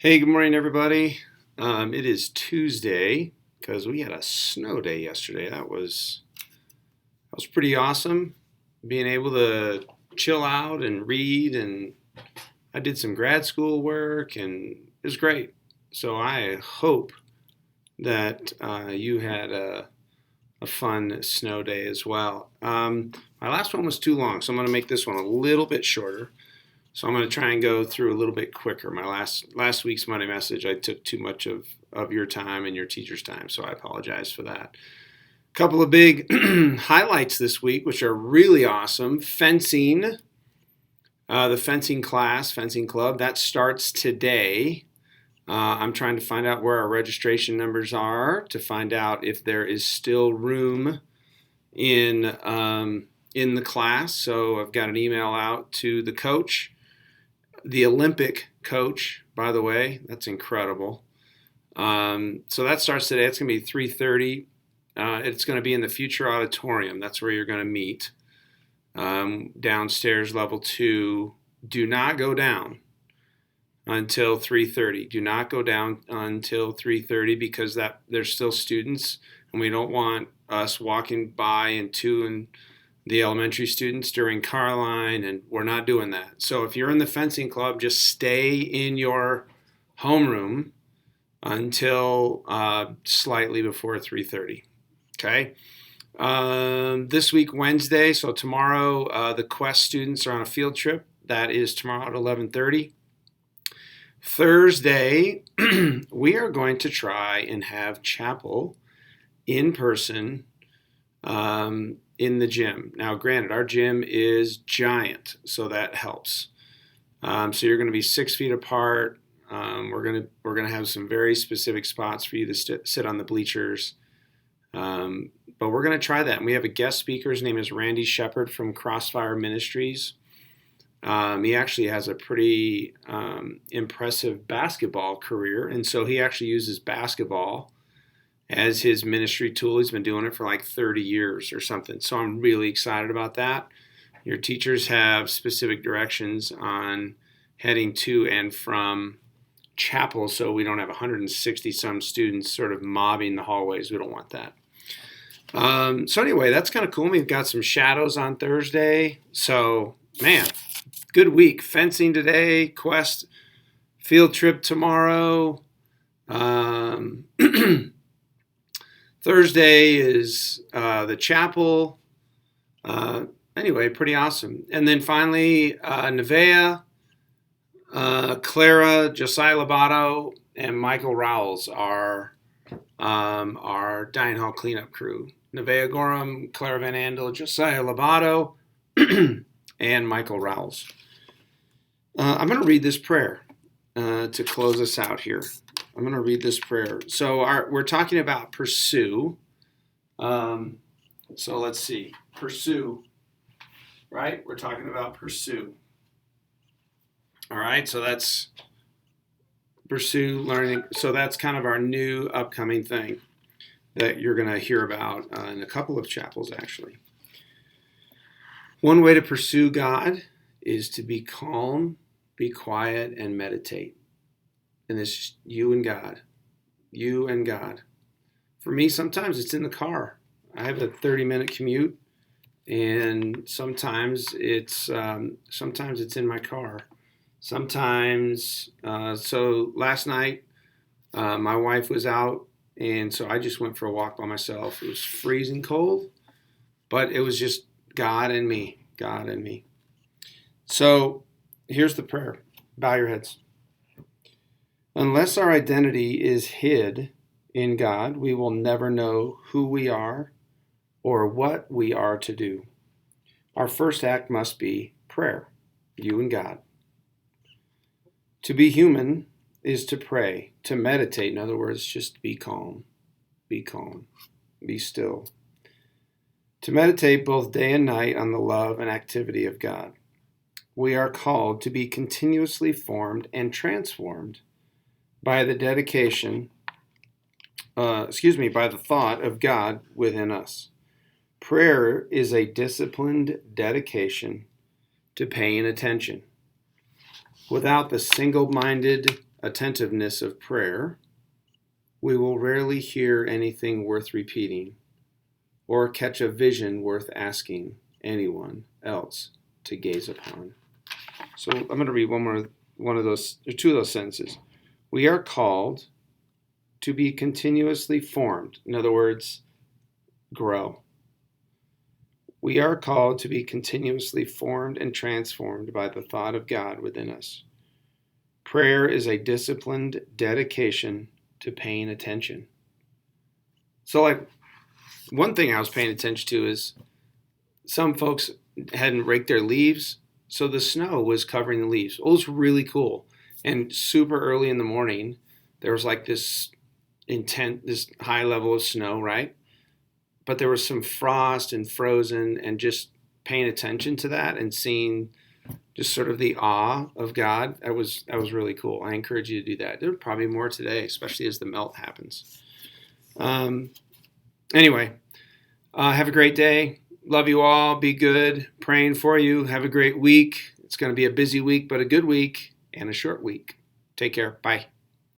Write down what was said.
Hey, good morning, everybody. It is Tuesday because we had a snow day yesterday. That was pretty awesome. Being able to chill out and read, and I did some grad school work, and it was great. So I hope that you had a fun snow day as well. My last one was too long, so I'm going to make this one a little bit shorter. So I'm going to try and go through a little bit quicker. My last week's Monday message, I took too much of your time and your teacher's time, so I apologize for that. A couple of big highlights this week, which are really awesome. Fencing, the fencing class, fencing club, that starts today. I'm trying to find out where our registration numbers are to find out if there is still room in the class. So I've got an email out to the coach. The Olympic coach, by the way, that's incredible. So that starts today. It's going to be 3:30. It's going to be in the Future Auditorium. That's where you're going to meet. Downstairs, level 2. Do not go down until 3:30. Do not go down until 3:30 because there's still students, and we don't want us walking by and the elementary students during car line, and we're not doing that. So if you're in the fencing club, just stay in your homeroom until slightly before 3:30. Okay. This week, Wednesday, so tomorrow, the Quest students are on a field trip. That is tomorrow at 11:30. Thursday, we are going to try and have chapel in person in the gym. Now, granted, our gym is giant, so that helps. So you're going to be 6 feet apart. We're gonna have some very specific spots for you to sit on the bleachers. But we're going to try that. And we have a guest speaker. His name is Randy Shepard from Crossfire Ministries. He actually has a pretty impressive basketball career, and so he actually uses basketball as his ministry tool. He's been doing it for like 30 years or something. So I'm really excited about that. Your teachers have specific directions on heading to and from chapel so we don't have 160 some students sort of mobbing the hallways. We don't want that. So anyway, that's kind of cool. We've got some shadows on Thursday. So, man, good week. Fencing today, Quest field trip tomorrow. Thursday is the chapel. Anyway, pretty awesome. And then finally, Nevaeh, Clara, Josiah Lobato, and Michael Rowles are our dining hall cleanup crew. Nevaeh Gorham, Clara Van Andel, Josiah Lobato, and Michael Rowles. I'm going to read this prayer to close us out here. I'm going to read this prayer. So we're talking about pursue. So let's see. Pursue. Right? We're talking about pursue. All right. So that's pursue learning. So that's kind of our new upcoming thing that you're going to hear about in a couple of chapels, actually. One way to pursue God is to be calm, be quiet, and meditate. And it's you and God. You and God. For me, sometimes it's in the car. I have a 30-minute commute, and sometimes it's in my car. Sometimes, so last night, my wife was out, and so I just went for a walk by myself. It was freezing cold, but it was just God and me. God and me. So here's the prayer. Bow your heads. Unless our identity is hid in God, we will never know who we are or what we are to do. Our first act must be prayer, you and God. To be human is to pray, to meditate. In other words, just be calm, be still. To meditate both day and night on the love and activity of God. We are called to be continuously formed and transformed by the by the thought of God within us. Prayer is a disciplined dedication to paying attention. Without the single-minded attentiveness of prayer, we will rarely hear anything worth repeating or catch a vision worth asking anyone else to gaze upon. So I'm going to read two of those sentences. We are called to be continuously formed. In other words, grow. We are called to be continuously formed and transformed by the thought of God within us. Prayer is a disciplined dedication to paying attention. So, one thing I was paying attention to is some folks hadn't raked their leaves, so the snow was covering the leaves. It was really cool. And super early in the morning, there was this high level of snow, right? But there was some frost and frozen, and just paying attention to that and seeing just sort of the awe of God. That was really cool. I encourage you to do that. There's probably more today, especially as the melt happens. Anyway, have a great day. Love you all. Be good. Praying for you. Have a great week. It's going to be a busy week, but a good week and a short week. Take care. Bye.